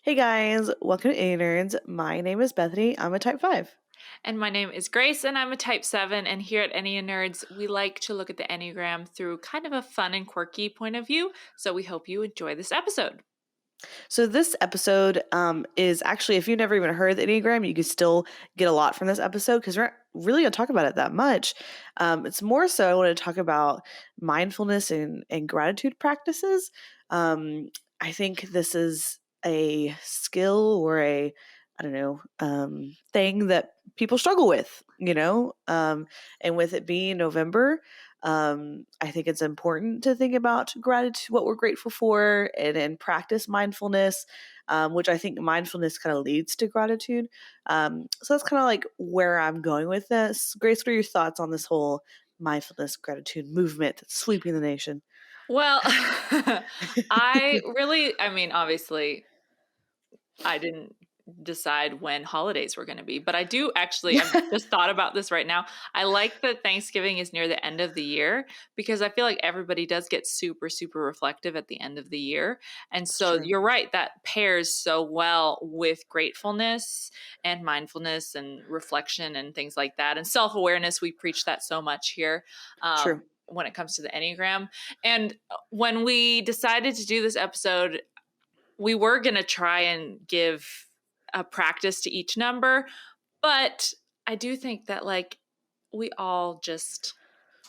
Hey guys, welcome to Enneanerds. My name is Bethany. I'm a type 5. And my name is Grace, and I'm a type 7. And here at Enneanerds, we like to look at the Enneagram through kind of a fun and quirky point of view. So we hope you enjoy this episode. So this episode is actually, if you've never even heard the Enneagram, you can still get a lot from this episode because we're not really going to talk about it that much. It's more so I want to talk about mindfulness and gratitude practices. I think this is a skill or I don't know, thing that people struggle with, and with it being November, I think it's important to think about gratitude, what we're grateful for, and practice mindfulness, which I think mindfulness kind of leads to gratitude. So that's kind of like where I'm going with this. Grace, what are your thoughts on this whole mindfulness gratitude movement that's sweeping the nation? Well, obviously, I didn't decide when holidays were going to be, but I do actually, I've just thought about this right now. I like that Thanksgiving is near the end of the year because I feel like everybody does get super, super reflective at the end of the year. And so True. you're right, that pairs so well with gratefulness and mindfulness and reflection and things like that. And self-awareness, we preach that so much here. True. When it comes to the Enneagram. And when we decided to do this episode, we were going to try and give a practice to each number, but I do think that we all just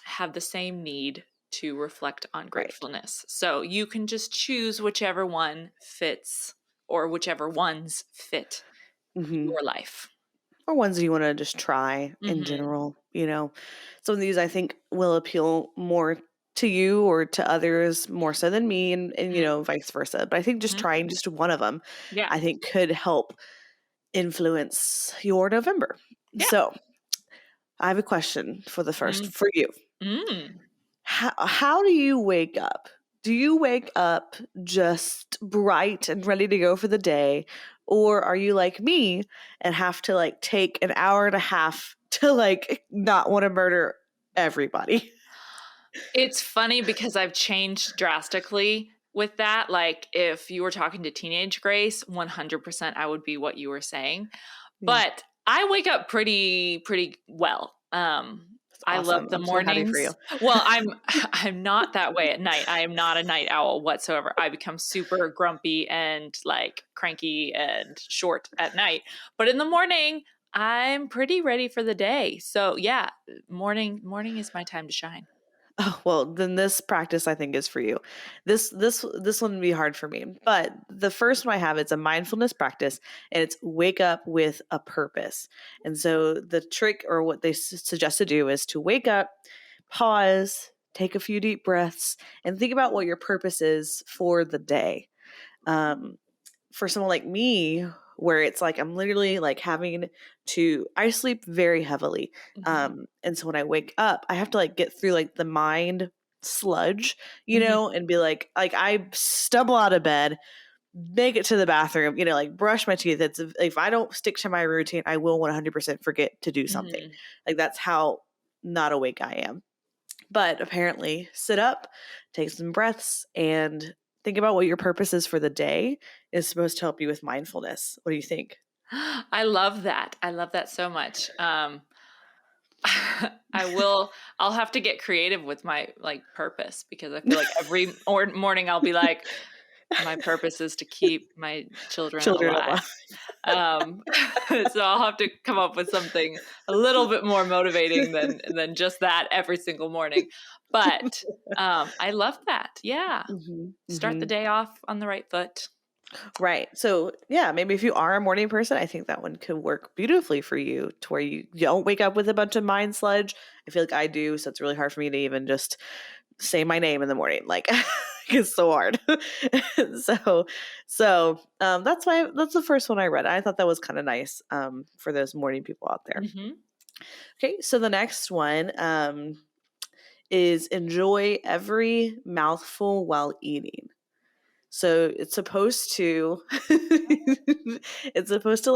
have the same need to reflect on Right. gratefulness. So you can just choose whichever one fits or whichever ones fit Mm-hmm. your life. Or ones that you want to just try in Mm-hmm. general. Some of these I think will appeal more to you or to others more so than me, and vice versa. But I think just Mm-hmm. trying just one of them, Yeah. I think could help influence your November. Yeah. So I have a question for the first Mm-hmm. for you. Mm. How do you wake up? Do you wake up just bright and ready to go for the day? Or are you like me and have to take an hour and a half to not want to murder everybody? It's funny because I've changed drastically with that. Like if you were talking to teenage Grace, 100% I would be what you were saying. Yeah, But I wake up pretty well. that's I love awesome. the I'm so happy for you. mornings. Well, I'm not that way at night. I am not a night owl whatsoever. I become super grumpy and cranky and short at night. But in the morning, I'm pretty ready for the day. So yeah, morning is my time to shine. Oh, well, then this practice I think is for you. This one would be hard for me. But the first one I have, it's a mindfulness practice, and it's wake up with a purpose. And so the trick, or what they suggest to do, is to wake up, pause, take a few deep breaths, and think about what your purpose is for the day. Um, for someone like me, where it's like I'm literally having to, I sleep very heavily. Mhm. And so when I wake up, I have to get through the mind sludge, Mhm. and be like I stumble out of bed, make it to the bathroom, brush my teeth. It's, if I don't stick to my routine, I will 100% forget to do something. Mhm. That's how not awake I am. But apparently, sit up, take some breaths, and think about what your purpose is for the day is supposed to help you with mindfulness. What do you think? I love that. I love that so much. I'll have to get creative with my purpose because I feel like every morning I'll be like, my purpose is to keep my children Children alive. alive. Um, so I'll have to come up with something a little bit more motivating than just that every single morning. But I love that. Yeah. Mhm, Start the mhm. day off on the right foot. Right. So, yeah, maybe if you are a morning person, I think that one could work beautifully for you to where you don't wake up with a bunch of mind sludge. I feel like I do. So it's really hard for me to even just say my name in the morning. It's so hard. so, that's the first one I read. I thought that was kind of nice for those morning people out there. Mm-hmm. Okay. So the next one is enjoy every mouthful while eating. So it's supposed to it's supposed to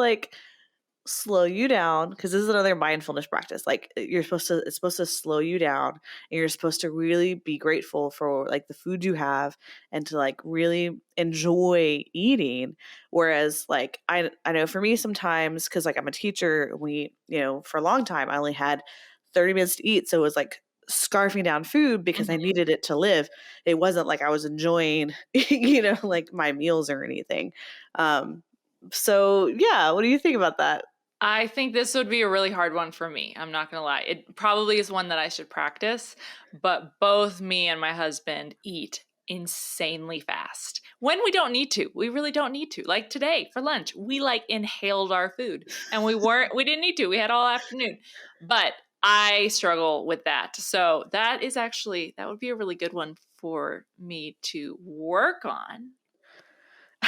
slow you down, because this is another mindfulness practice. Like it's supposed to slow you down, and you're supposed to really be grateful for like the food you have and to like really enjoy eating. Whereas like I know for me sometimes, because like I'm a teacher, we, for a long time I only had 30 minutes to eat, so it was like scarfing down food because I Mhm. needed it to live. It wasn't like I was enjoying like my meals or anything. So yeah, what do you think about that? I think this would be a really hard one for me. I'm not going to lie. It probably is one that I should practice, but both me and my husband eat insanely fast when we don't need to. We really don't need to. Like today for lunch, we like inhaled our food and we didn't need to. We had all afternoon. But I struggle with that. So that is actually, that would be a really good one for me to work on.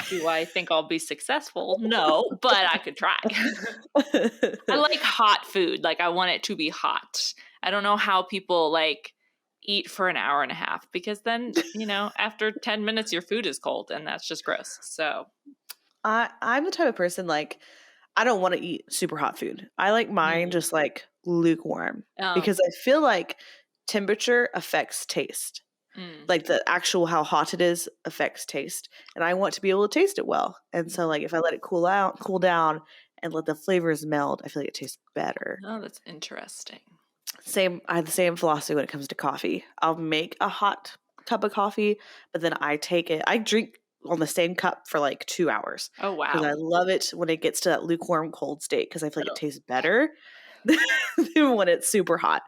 Do I think I'll be successful? No, but I could try. I like hot food. Like I want it to be hot. I don't know how people like eat for an hour and a half because then, after 10 minutes your food is cold and that's just gross. So, I'm the type of person like I don't want to eat super hot food. I like mine mm, just like lukewarm um, because I feel like temperature affects taste. mm, Like the actual how hot it is affects taste, and I want to be able to taste it well. And so like if I let it cool down and let the flavors meld, I feel like it tastes better. oh, that's interesting. I have the same philosophy when it comes to coffee. I'll make a hot cup of coffee, but then I drink on the same cup for like 2 hours Oh, because I wow. love it when it gets to that lukewarm cold state because I feel like it Oh, tastes better than when it's super hot.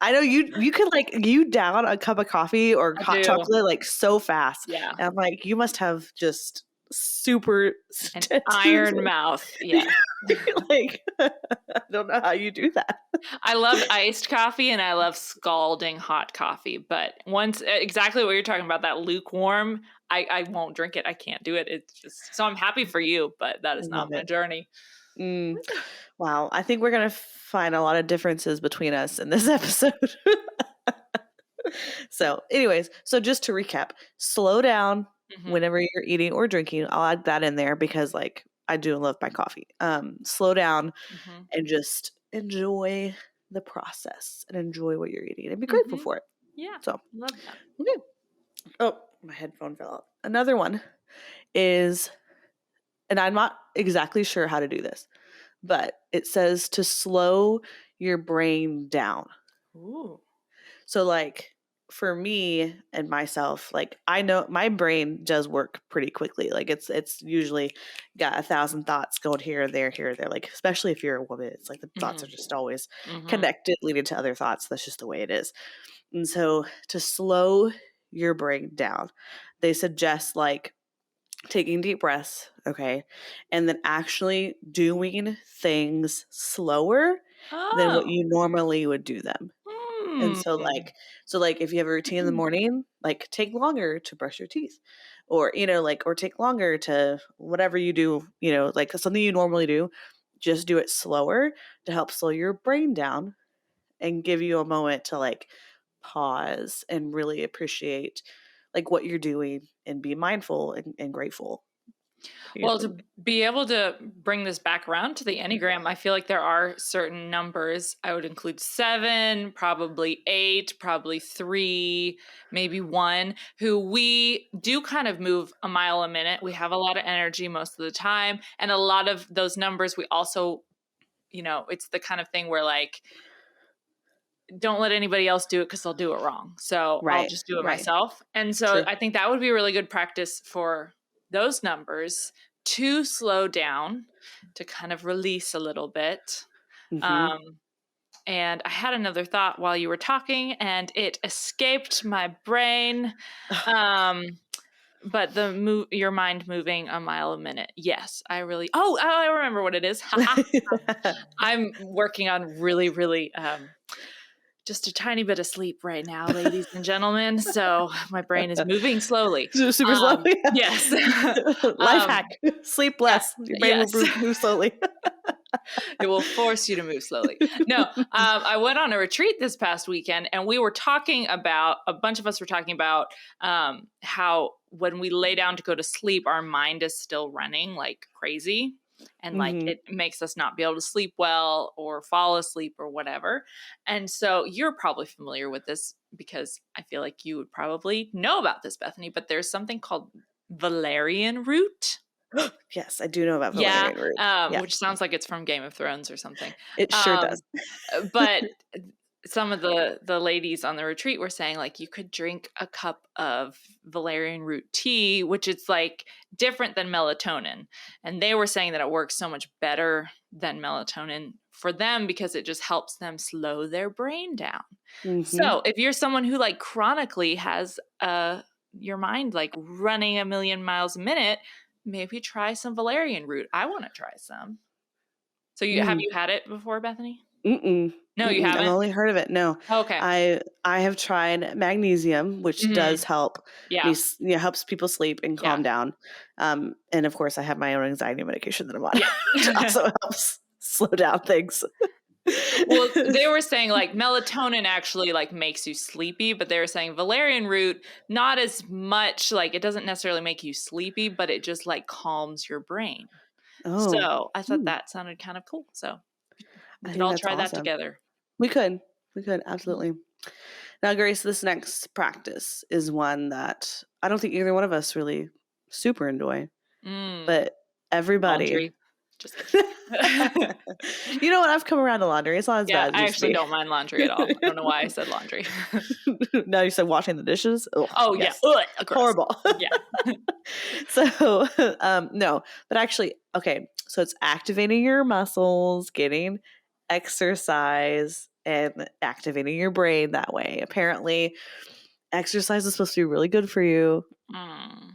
I know you could like you down a cup of coffee or I hot do. chocolate like so fast. Yeah. And I'm like, you must have just super An iron mouth. Yes. like I don't know how you do that. I love iced coffee and I love scalding hot coffee. But once exactly what you're talking about, that lukewarm, I won't drink it. I can't do it. It's just so I'm happy for you, but that I is not love my it. journey. Mm. Wow. I think we're going to find a lot of differences between us in this episode. So, anyways, so just to recap, slow down Hmm. whenever you're eating or drinking. I'll add that in there because, like, I do love my coffee. Slow down Hmm. and just enjoy the process and enjoy what you're eating and be grateful Hmm. for it. Yeah, So, love that. okay. Oh, my headphone fell out. Another one is, and I'm not exactly sure how to do this, but it says to slow your brain down. Ooh. So like for me and myself, like I know my brain does work pretty quickly. Like it's usually got 1,000 thoughts going here or there. Like especially if you're a woman, it's like the thoughts Hmm. are just always Hmm. connected, leading to other thoughts. That's just the way it is. And so to slow your brain down, they suggest like taking deep breaths, okay, and then actually doing things slower than what Oh. you normally would do them. And Hmm. so like if you have a routine in the morning, like take longer to brush your teeth or like or take longer to whatever you do, like something you normally do, just do it slower to help slow your brain down and give you a moment to like pause and really appreciate like what you're doing and be mindful and grateful. What do you Well, to think? be able to bring this back around to the Enneagram, I feel like there are certain numbers. I would include 7, probably 8, probably 3, maybe 1, who we do kind of move a mile a minute. We have a lot of energy most of the time. And a lot of those numbers, we also, it's the kind of thing where like, don't let anybody else do it because they'll do it wrong. So I'll Right, just do it right. myself. And so True. I think that would be a really good practice for those numbers to slow down, to kind of release a little bit. Mhm. Um, and I had another thought while you were talking and it escaped my brain. Um, but your mind moving a mile a minute. Yes, I remember what it is. I'm working on really, really, just a tiny bit of sleep right now, ladies and gentlemen. So my brain is moving slowly. Super slow. Yeah. Yes. Life hack. Sleep Yeah, less. Your brain will yes. move slowly. It will force you to move slowly. No, I went on a retreat this past weekend and we were talking about, a bunch of us were talking about how when we lay down to go to sleep, our mind is still running like crazy. and like Mm-hmm. it makes us not be able to sleep well or fall asleep or whatever. And so you're probably familiar with this because I feel like you would probably know about this, Bethany, but there's something called valerian root. Yes, I do know about Yeah, valerian root. Yeah, which sounds like it's from Game of Thrones or something. it sure does. Um, but some of the ladies on the retreat were saying like you could drink a cup of valerian root tea, which it's like different than melatonin, and they were saying that it works so much better than melatonin for them because it just helps them slow their brain down. Mm-hmm. So if you're someone who like chronically has your mind like running a million miles a minute, maybe try some valerian root. I want to try some. So have Mm. you had it before, Bethany? Mm-mm. No, you Mm-mm. I've haven't? only heard of it. No, Okay. I have tried magnesium, which Mhm. does help me, Yeah. helps people sleep and Yeah. calm down. And of course, I have my own anxiety medication that I'm on, which Yeah. also helps slow down things. Well, they were saying like melatonin actually like makes you sleepy, but they were saying valerian root not as much, like it doesn't necessarily make you sleepy, but it just like calms your brain. Oh, So I thought hmm. that sounded kind of cool. So we I could think all that's try that awesome. together. We could, absolutely. Now, Grace, this next practice is one that I don't think either one of us really super enjoy, Mm, but everybody. laundry. Just kidding. You know what? I've come around to laundry. It's not as Yeah, bad as it I used to actually be. don't mind laundry at all. I don't know why I said laundry. Now you said washing the dishes. Oh, Oh yeah, yes, ugh, gross. horrible. Yeah. So, no, but actually, okay. So it's activating your muscles, getting exercise, and activating your brain that way. Apparently, exercise is supposed to be really good for you. Mm.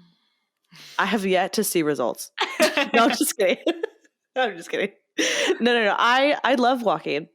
I have yet to see results. No, I'm just kidding. I'm just kidding. No. I love walking.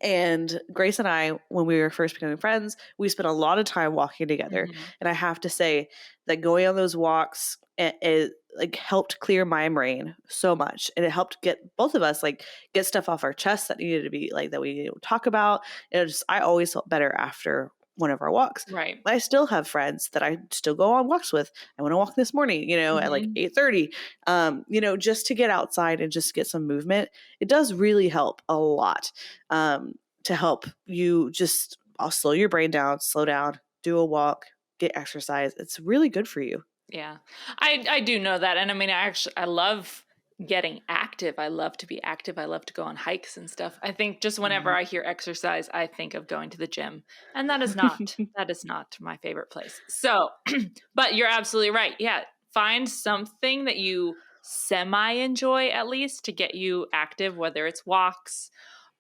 And Grace and I, when we were first becoming friends, we spent a lot of time walking together. Mhm. And I have to say that going on those walks, it like helped clear my brain so much, and it helped get both of us like get stuff off our chest that needed to be like that we needed to talk about. And I always felt better after one of our walks. Right. I still have friends that I still go on walks with. I went to walk this morning, at like Mhm. 8:30. Just to get outside and just get some movement. It does really help a lot. To help you just I'll slow your brain down, slow down, do a walk, get exercise. It's really good for you. Yeah. I do know that. And I mean, I love getting active. I love to be active. I love to go on hikes and stuff. I think just whenever Mhm. I hear exercise, I think of going to the gym. And that is not my favorite place. So, but you're absolutely right. Yeah. Find something that you semi enjoy at least to get you active, whether it's walks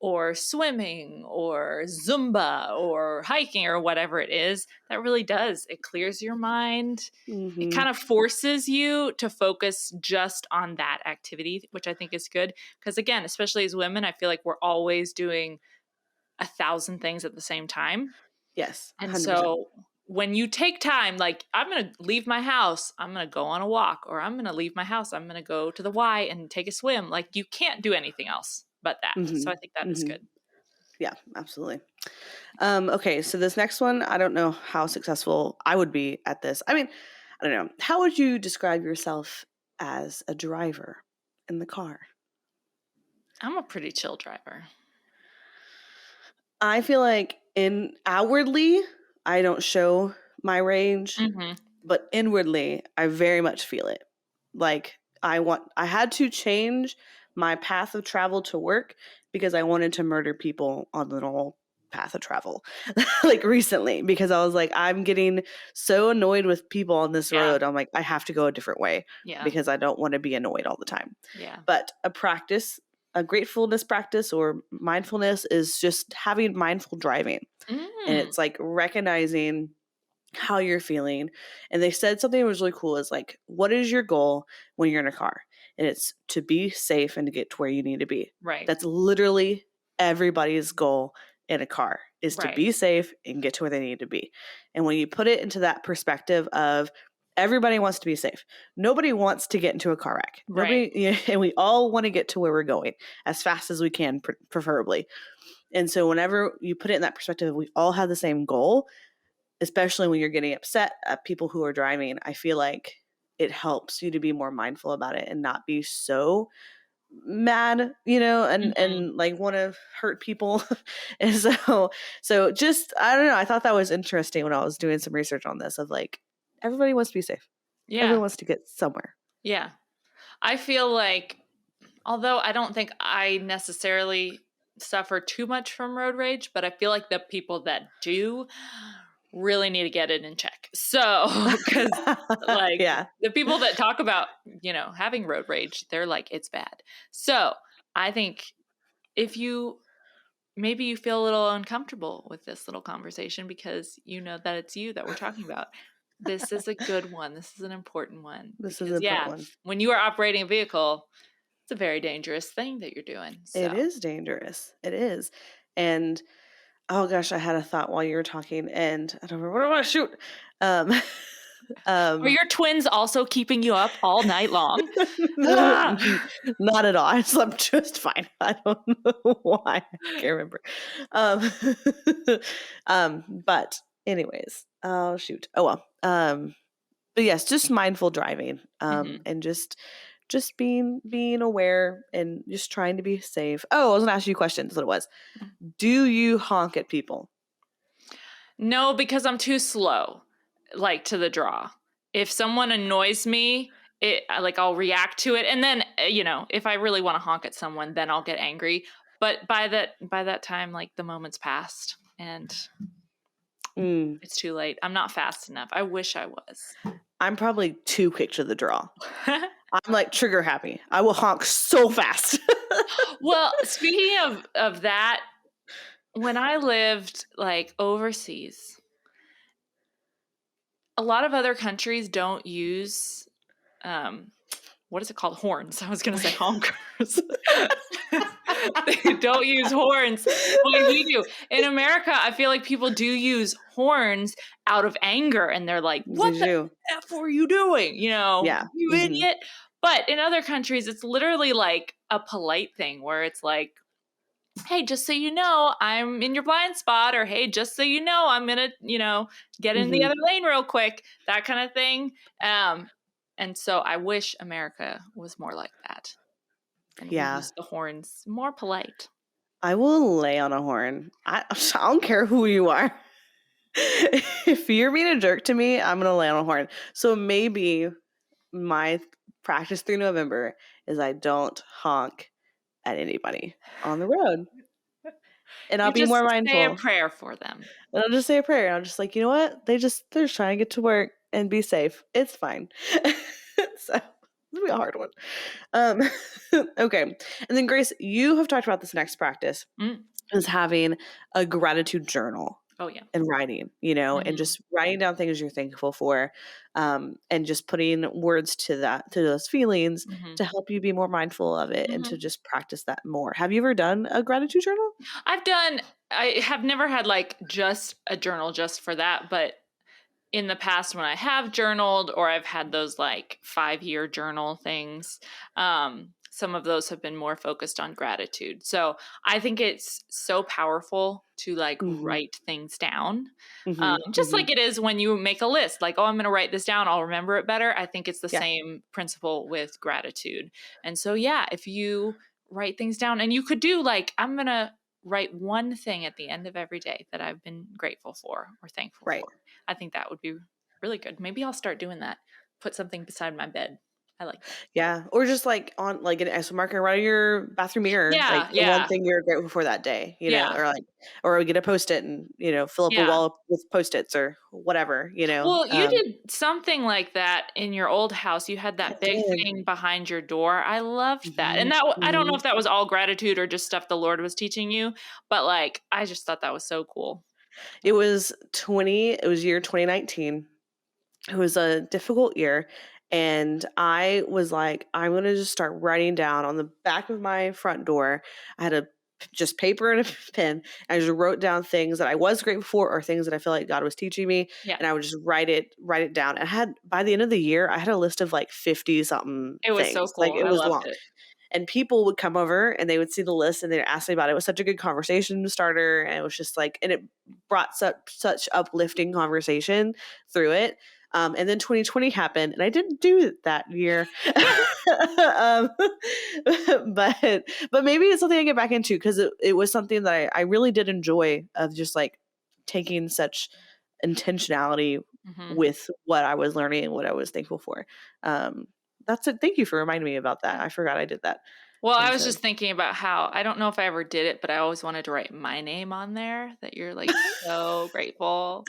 or swimming or Zumba or hiking or whatever it is. That really does. It clears your mind. It Mhm. kind of forces you to focus just on that activity, which I think is good. Because again, especially as women, I feel like we're always doing 1,000 things at the same time. Yes, And 100%. so when you take time, like I'm going to leave my house, I'm going to go on a walk, or I'm going to leave my house, I'm going to go to the Y and take a swim. Like you can't do anything else but that. So I Mhm. think that is Mhm. good. Yeah, absolutely. Okay, so this next one, I don't know how successful I would be at this. I mean, I don't know. How would you describe yourself as a driver in the car? I'm a pretty chill driver. I feel like in outwardly, I don't show my range, Hmm. but inwardly, I very much feel it. Like I had to change my path of travel to work because I wanted to murder people on the normal path of travel. Like recently, because I was like, I'm getting so annoyed with people on this Yeah. road. I'm like, I have to go a different way Yeah. because I don't want to be annoyed all the time. Yeah. But a gratefulness practice or mindfulness is just having mindful driving. And Mm. it's like recognizing how you're feeling. And they said something that was really cool is like, what is your goal when you're in a car? And it's to be safe and to get to where you need to be. Right. That's literally everybody's goal in a car is to Right. be safe and get to where they need to be. And when you put it into that perspective of everybody wants to be safe. Nobody wants to get into a car wreck. Right. And we all want to get to where we're going as fast as we can, preferably. And so whenever you put it in that perspective, we all have the same goal, especially when you're getting upset at people who are driving. I feel like it helps you to be more mindful about it and not be so mad, you know, Mhm. and like want to hurt people. And so just I don't know, I thought that was interesting when I was doing some research on this of like everybody wants to be safe. Yeah. Everyone wants to get somewhere. Yeah. I feel like, although I don't think I necessarily suffer too much from road rage, but I feel like the people that do really need to get it in check. So, because like Yeah. the people that talk about, having road rage, they're like, it's bad. So, I think if maybe you feel a little uncomfortable with this little conversation because you know that it's you that we're talking about. This is a good one. This is an important one This is an because, important yeah, one. when you are operating a vehicle, it's a very dangerous thing that you're doing. So, It is dangerous. It is. And oh gosh, I had a thought while you were talking and I don't remember what I want to shoot. Um are um your twins also keeping you up all night long? Ah! not at all. I slept just fine. I don't know why. I can't remember. Um but anyways, oh shoot. Oh well. But yes, just mindful driving. Mhm. And just being aware and just trying to be safe. Oh, I was gonna ask you questions. That's what it was. Do you honk at people? No, because I'm too slow, like to the draw. If someone annoys me, I'll react to it, and then if I really want to honk at someone, then I'll get angry. But by that time, like the moment's passed, and Mm, it's too late. I'm not fast enough. I wish I was. I'm probably too quick to the draw. I'm like trigger happy. I will honk so fast. Well, speaking of that, when I lived like overseas, a lot of other countries don't use what is it called? Horns. I was going to say honkers. They don't use horns like we do. In America, I feel like people do use horns out of anger and they're like, what Did the you? F were you doing? Yeah. You Hmm. idiot. But in other countries, it's literally like a polite thing where it's like, hey, just so you know, I'm in your blind spot, or hey, just so you know, I'm gonna, get in the Hmm. other lane real quick, that kind of thing. And so I wish America was more like that. And we Yeah. use the horns more polite. I will lay on a horn. I don't care who you are. If you're being a jerk to me, I'm gonna lay on a horn. So maybe my practice through November is I don't honk at anybody on the road. And I'll You be just more say a mindful. prayer for them. And I'll just say a prayer. And I'm just like, you know what? They're just trying to get to work and be safe. It's fine. So it'll be a hard one. Um, okay. And then Grace, you have talked about this next practice Mm. is having a gratitude journal Oh, yeah. and writing, you know, and Mhm. just writing down things you're thankful for, and just putting words to those feelings Mhm. to help you be more mindful of it and to Mhm. just practice that more. Have you ever done a gratitude journal? I have never had like just a journal just for that, but in the past when I have journaled or I've had those like 5-year journal things, some of those have been more focused on gratitude. So I think it's so powerful to like Mm-hmm. write things down. Mm-hmm. Just Mm-hmm. like it is when you make a list, like, oh, I'm going to write this down, I'll remember it better. I think it's the Yeah. same principle with gratitude. And so, yeah, if you write things down and you could do like, I'm going to write one thing at the end of every day that I've been grateful for or thankful Right. for. I think that would be really good. Maybe I'll start doing that. Put something beside my bed. I like that. Yeah. Or just like on like an ice marker right on your bathroom mirror, like Yeah, the one yeah, thing you're grateful for that day, you know, yeah, or get a post-it and, you know, fill up a yeah. wall with post-its or whatever, you know. Well, you did something like that in your old house. You had I that big did. thing behind your door. I loved that. And Hmm. I don't know Hmm. if that was all gratitude or just stuff the Lord was teaching you, but like I just thought that was so cool. It was year 2019. It was a difficult year. And I was like, I'm going to just start writing down on the back of my front door. I had just paper and a pen. I just wrote down things that I was grateful for or things that I feel like God was teaching me. Yeah. And I would just write it down. And by the end of the year, I had a list of like 50 something It was so things. Like cool. it I was loved long. it. And people would come over and they would see the list and they'd ask me about it. It was such a good conversation starter. And it was just like, and it brought such uplifting conversation through it. And then 2020 happened, and I didn't do it that year. um, but maybe it's something I get back into, because it was something that I really did enjoy, of just like taking such intentionality Mm-hmm. with what I was learning and what I was thankful for. That's it. Thank you for reminding me about that. Yeah. I forgot I did that. Well, I And was so just thinking about how, I don't know if I ever did it, but I always wanted to write my name on there, that you're like so grateful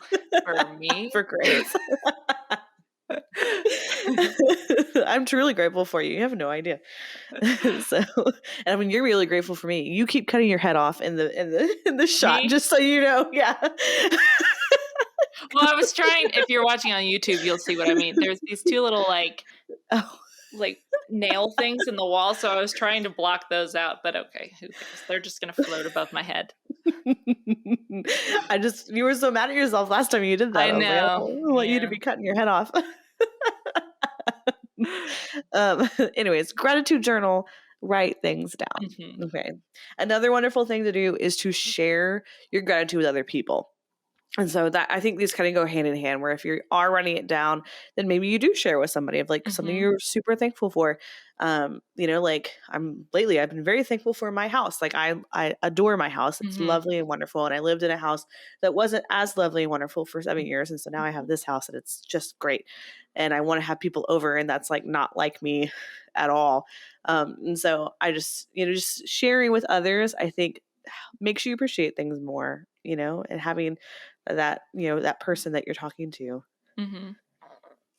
for me. for grace. I'm truly grateful for you. You have no idea. So, and I mean, you're really grateful for me. You keep cutting your head off in the shot, Me? just so you know. Yeah. Well, I was trying, if you're watching on YouTube, you'll see what I mean. There's these two little Oh. like nail things in the wall, so I was trying to block those out, but okay, who cares? They're just going to float above my head. You were so mad at yourself last time you did that. I I was like, I know. don't want you to Yeah. be cutting your head off. Anyways, gratitude journal, write things down. Mhm. Okay. Another wonderful thing to do is to share your gratitude with other people. And so that, I think these kind of go hand in hand, where if you are writing it down, then maybe you do share with somebody of like something Mhm. you're super thankful for. Like I've been very thankful for my house. Like I adore my house. It's Mhm. lovely and wonderful. And I lived in a house that wasn't as lovely and wonderful for 7 years. And so now I have this house and it's just great. And I want to have people over, and that's like not like me at all. And so I just, just sharing with others, I think makes you appreciate things more, and having that person that you're talking to. Mhm.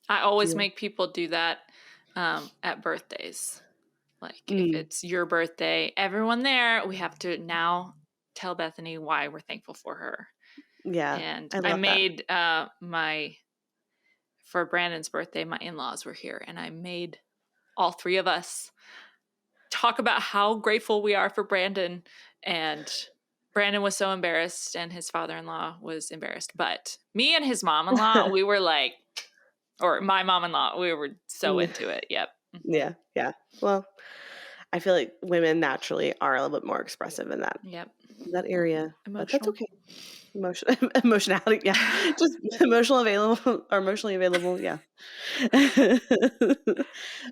I always Do make people do that at birthdays. Like if mm, it's your birthday, everyone there, we have to now tell Bethany why we're thankful for her. yeah, And I I love that. made for Brandon's birthday, my in-laws were here, and I made all three of us talk about how grateful we are for Brandon. And Brandon was so embarrassed, and his father-in-law was embarrassed. But me and his mom-in-law, we were like, or my mom-in-law, we were so Mm, into it. Yep. Hmm. yeah, yeah. Well, I feel like women naturally are a little bit more expressive in that Yep. area, but that's Emotional. okay. Emotion, emotionality, yeah, just emotionally available, yeah.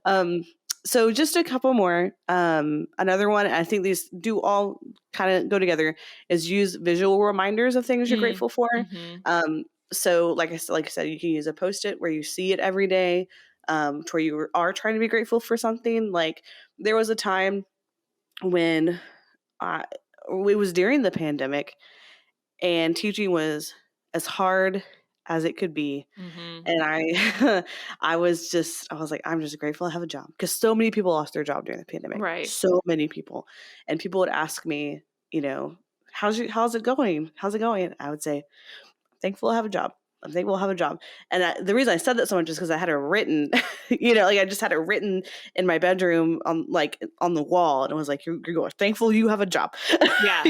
um, so just a couple more. Another one, I think these do all kind of go together, is use visual reminders of things you're Mm. grateful for. Mm-hmm. So like I said, you can use a Post-it where you see it every day, to where you are trying to be grateful for something. Like there was a time when I, it was during the pandemic, and teaching was as hard as it could be. Mm-hmm. And I was like, I'm just grateful I have a job, because so many people lost their job during the pandemic. Right. So many people. And people would ask me, how's it going? How's it going? I would say, thankful I have a job. I'm thankful I have a job. And the reason I said that so much is because I had it written, like I just had it written in my bedroom on the wall. And it was like, you're thankful you have a job, Yeah.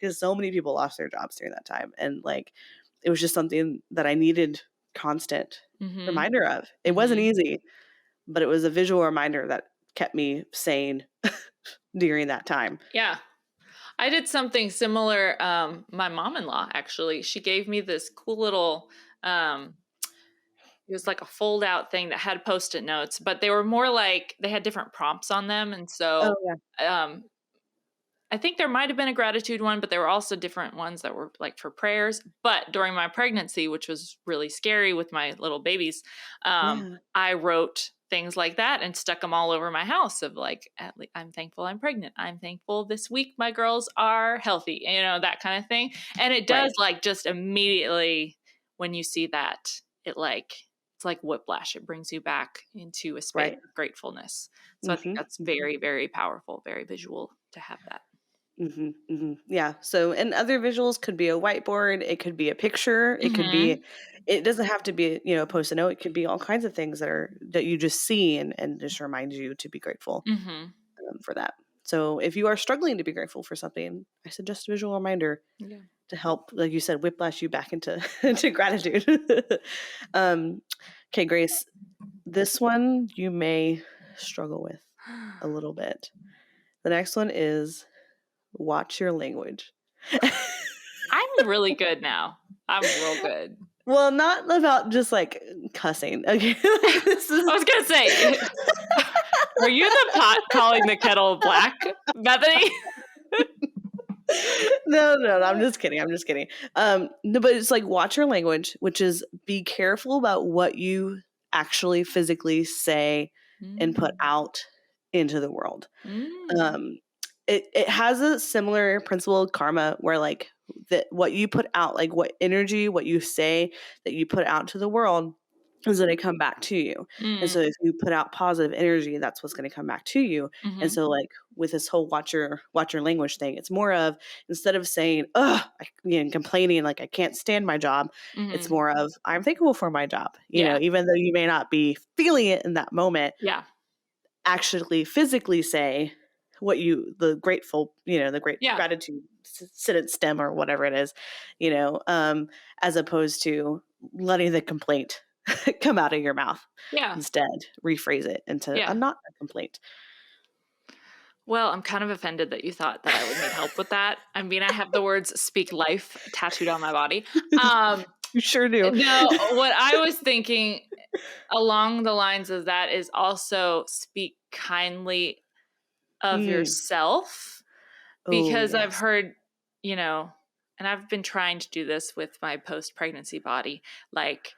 because so many people lost their jobs during that time. And like, it was just something that I needed constant Mm-hmm. reminder of. It wasn't Mm-hmm. easy, but it was a visual reminder that kept me sane during that time. Yeah. I did something similar. My mom-in-law, actually, she gave me this cool little, it was like a fold out thing that had post-it notes, but they were more like they had different prompts on them. And Oh so, yeah. um, I think there might have been a gratitude one, but there were also different ones that were like for prayers. But during my pregnancy, which was really scary with my little babies, Yeah. I wrote things like that and stuck them all over my house of like, I'm thankful I'm pregnant. I'm thankful this week my girls are healthy, that kind of thing. And it does Right. like just immediately when you see that, it's like whiplash. It brings you back into a space Right. of gratefulness. So I think Mm-hmm. that's very, very powerful, very visual to have that. Mhm, mhm. Yeah. So, and other visuals could be a whiteboard. It could be a picture. It could Mhm. be. It doesn't have to be, a post-it note. It could be all kinds of things that you just see and just remind you to be grateful, Mhm. for that. So, if you are struggling to be grateful for something, I suggest a visual reminder Yeah. to help, like you said, whiplash you back into to gratitude. um, okay, Grace. This one you may struggle with a little bit. The next one is watch your language. I'm really good now. I'm real good. Well, not about just like cussing. Okay. Like, this is I was going to say, are you the pot calling the kettle black, Bethany? no, I'm just kidding. I'm just kidding. No, but it's like watch your language, which is be careful about what you actually physically say and put Mm. out into the world. Mm. Um, it has a similar principle of karma where like that what you put out, like what energy, what you say that you put out to the world is going to come back to you. And so Mm. if you put out positive energy, that's what's going to come back to you. And Mhm. so like with this whole watch your language thing, it's more of instead of saying, and complaining like I can't stand my job, it's Mhm. more of I'm thankful for my job. Yeah. Even though you may not be feeling it in that moment, Yeah. actually physically say what the grateful, the great Yeah. gratitude sentence stem or whatever it is, as opposed to letting the complaint come out of your mouth. Yeah. Instead, rephrase it into a Yeah. not a complaint. Well, I'm kind of offended that you thought that I would need help with that. I mean, I have the words "speak life" tattooed on my body. You sure do. No, what I was thinking along the lines of that is also speak kindly of Mm. yourself, Oh, because I've yes. heard, and I've been trying to do this with my post-pregnancy body, like,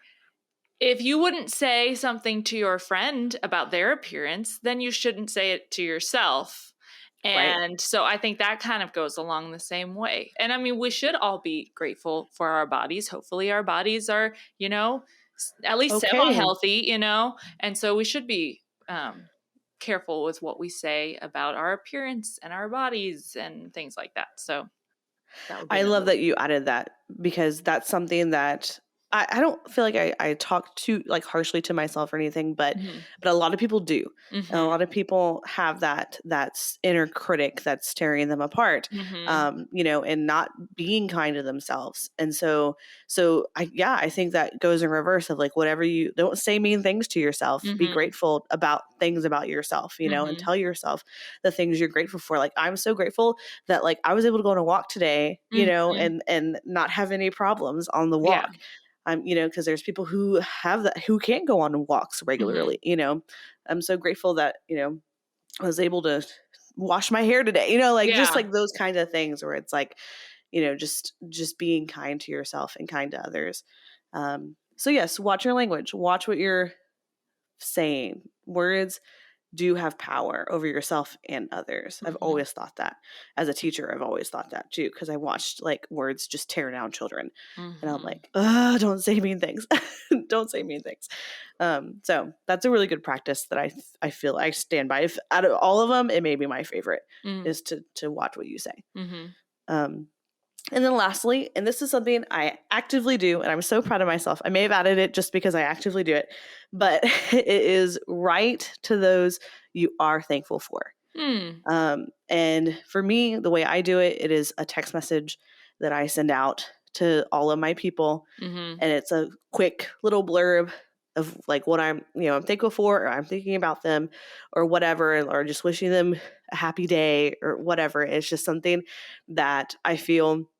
if you wouldn't say something to your friend about their appearance, then you shouldn't say it to yourself. Right. And so I think that kind of goes along the same way. And I mean, we should all be grateful for our bodies. Hopefully, our bodies are, at least semi Okay. healthy, and so we should be careful with what we say about our appearance and our bodies and things like that. So that would be I my love little. that you added that because that's something that I don't feel like I talk too like harshly to myself or anything, but Mhm. a lot of people do. And a Mhm. lot of people have that's inner critic that's tearing them apart, Mhm. and not being kind to themselves. And so I think that goes in reverse of like whatever you don't say mean things to yourself. Be Mhm. grateful about things about yourself, and Mhm. tell yourself the things you're grateful for. Like I'm so grateful that like I was able to go on a walk today, Mhm. and not have any problems on the Yeah. walk. Because there's people who have that who can't go on walks Mhm. regularly. I'm so grateful that, I was able to wash my hair today, like just Yeah. like those kinds of things where it's like, just being kind to yourself and kind to others. So yes, watch your language, watch what you're saying. Words do have power over yourself and others. I've Mhm. always thought that. As a teacher, I've always thought that too, because I watched like words just tear down children. And I'm Mhm. like, don't say mean things. Don't say mean things. So that's a really good practice that I feel I stand by. If out of all of them, it may be my favorite Mm. is to watch what you say. Mhm. Um, and then lastly, and this is something I actively do, and I'm so proud of myself. I may have added it just because I actively do it, but it is write to those you are thankful for. Mm. And for me, the way I do it, it is a text message that I send out to all of my people. Mhm. And it's a quick little blurb of like what I'm thankful for, or I'm thinking about them or whatever, or just wishing them a happy day or whatever. It's just something that I feel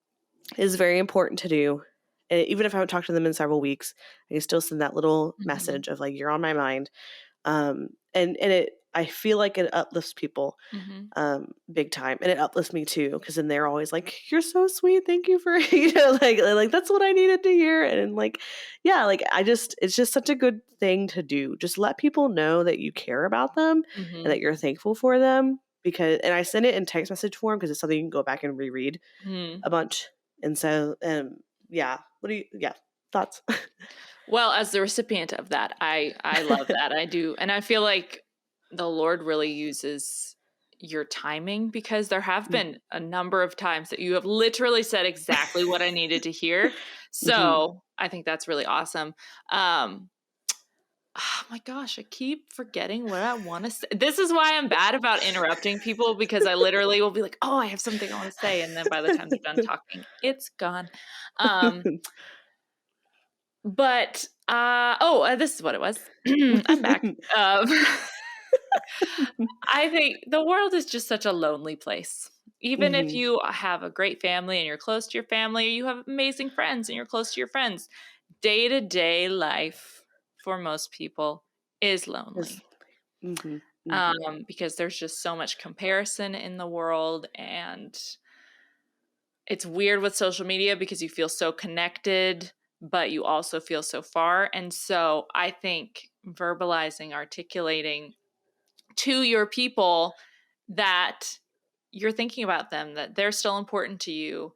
is very important to do. And even if I haven't talked to them in several weeks, I can still send that little Mhm. message of like, you're on my mind. And it, I feel like it uplifts people Mhm. big time, and it uplifts me too because then they're always like, you're so sweet, thank you for like that's what I needed to hear. And like yeah, like it's just such a good thing to do. Just let people know that you care about them and that Mhm. you're thankful for them, because and I send it in text message form because it's something you can go back and reread Mhm. a bunch. And so yeah, thoughts. Well, as the recipient of that, I love that. I do. And I feel like the Lord really uses your timing, because there have been a number of times that you have literally said exactly what I needed to hear. Mhm. So, I think that's really awesome. Um Oh my gosh, I keep forgetting what I want to say. This is why I'm bad about interrupting people, because I literally will be like, "Oh, I have something I want to say," and then by the time they're done talking, it's gone. Um, this is what it was. I'm back. Um, I think the world is just such a lonely place. Even if Mhm. you have a great family and you're close to your family, or you have amazing friends and you're close to your friends, day to day life for most people is lonely. Because there's just so much comparison in the world, and it's weird with social media because you feel so connected, but you also feel so far. And so I think verbalizing, articulating to your people that you're thinking about them, that they're still important to you,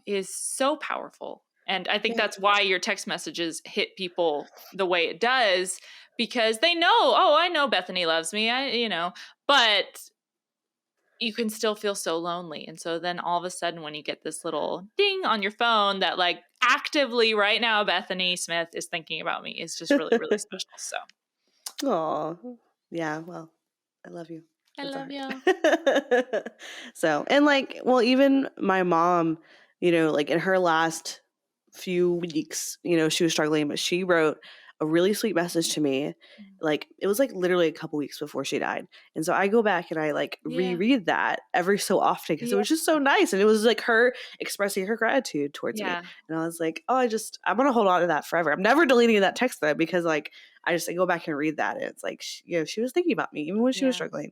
is so powerful. And I think that's why your text messages hit people the way it does, because they know, oh, I know Bethany loves me, but you can still feel so lonely. And so then all of a sudden when you get this little ding on your phone that like actively right now Bethany Smith is thinking about me, is just really, really special. So. Oh, yeah. Well, I love you. I love you. So, and like, well, even my mom, like in her last few weeks, she was struggling, but she wrote a really sweet message to me. Like, it was like literally a couple weeks before she died. And so I go back and I like reread that every so often because it was just so nice. And it was like her expressing her gratitude towards me. And I was like, oh, I'm going to hold on to that forever. I'm never deleting that text though, because like, I go back and read that. And it's like, she was thinking about me even when she was struggling,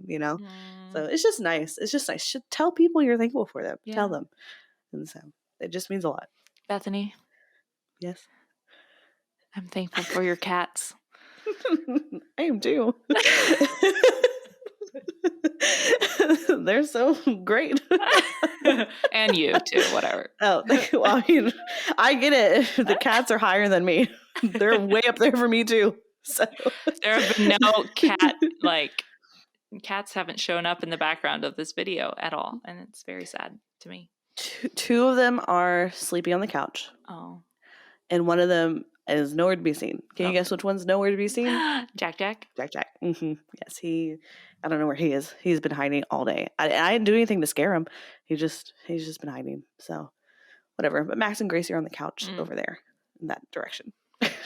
So it's just nice. It's just nice. Should tell people you're thankful for them. Tell them. And so it just means a lot. Bethany. Yes. I'm thankful for your cats. I am too. They're so great. And you too, whatever. Oh, well, I mean, I get it. The cats are higher than me. They're way up there for me too. So there have been no cats haven't shown up in the background of this video at all. And it's very sad to me. Two of them are sleeping on the couch. Oh. And one of them is nowhere to be seen. Can you guess which one's nowhere to be seen? Jack. Mm-hmm. Yes, I don't know where he is. He's been hiding all day. I didn't do anything to scare him. He's just been hiding. So whatever. But Max and Gracie are on the couch over there in that direction.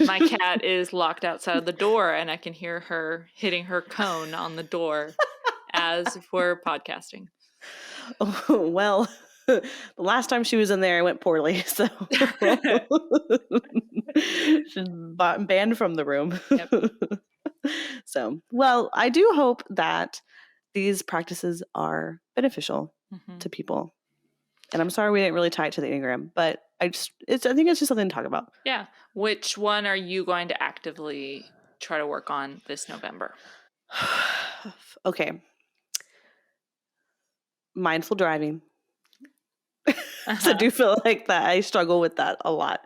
My cat is locked outside of the door, and I can hear her hitting her cone on the door as we're podcasting. Oh, well, the last time she was in there, it went poorly. So she's banned from the room. Yep. So, well, I do hope that these practices are beneficial to people. And I'm sorry we didn't really tie it to the Enneagram, but I think it's just something to talk about. Yeah. Which one are you going to actively try to work on this November? Okay. Mindful driving. So I do feel like that I struggle with that a lot.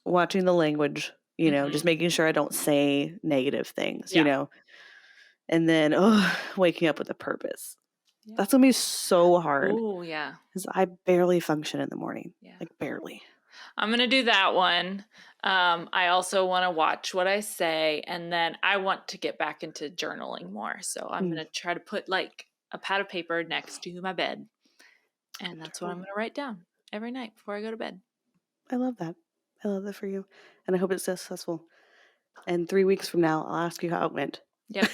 Watching the language, just making sure I don't say negative things, and then waking up with a purpose. Yeah. That's going to be so hard. Oh, yeah. Because I barely function in the morning. Yeah. Like barely. I'm going to do that one. I also want to watch what I say. And then I want to get back into journaling more. So I'm going to try to put like a pad of paper next to my bed. And that's what I'm going to write down every night before I go to bed. I love that. I love that for you. And I hope it's successful. And 3 weeks from now, I'll ask you how it went. Yep.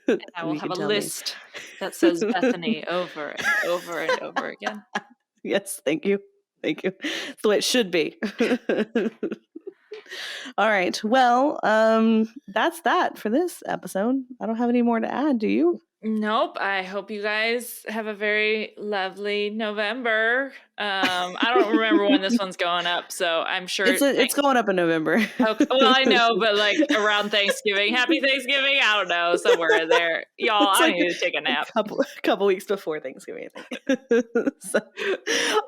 And I will have a list that says Bethany over and over and over again. Yes, thank you. Thank you. That's the way it should be. All right. Well, that's that for this episode. I don't have any more to add. Do you? Nope. I hope you guys have a very lovely November. I don't remember when this one's going up, so I'm sure it's going up in November. Okay, well, I know, but like around Thanksgiving. Happy Thanksgiving. I don't know, somewhere in there. Y'all, I need to take a nap. Couple weeks before Thanksgiving, I think. So,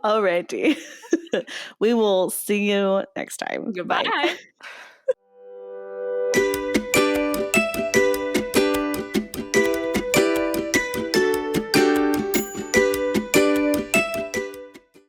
alrighty. We will see you next time. Goodbye. Bye.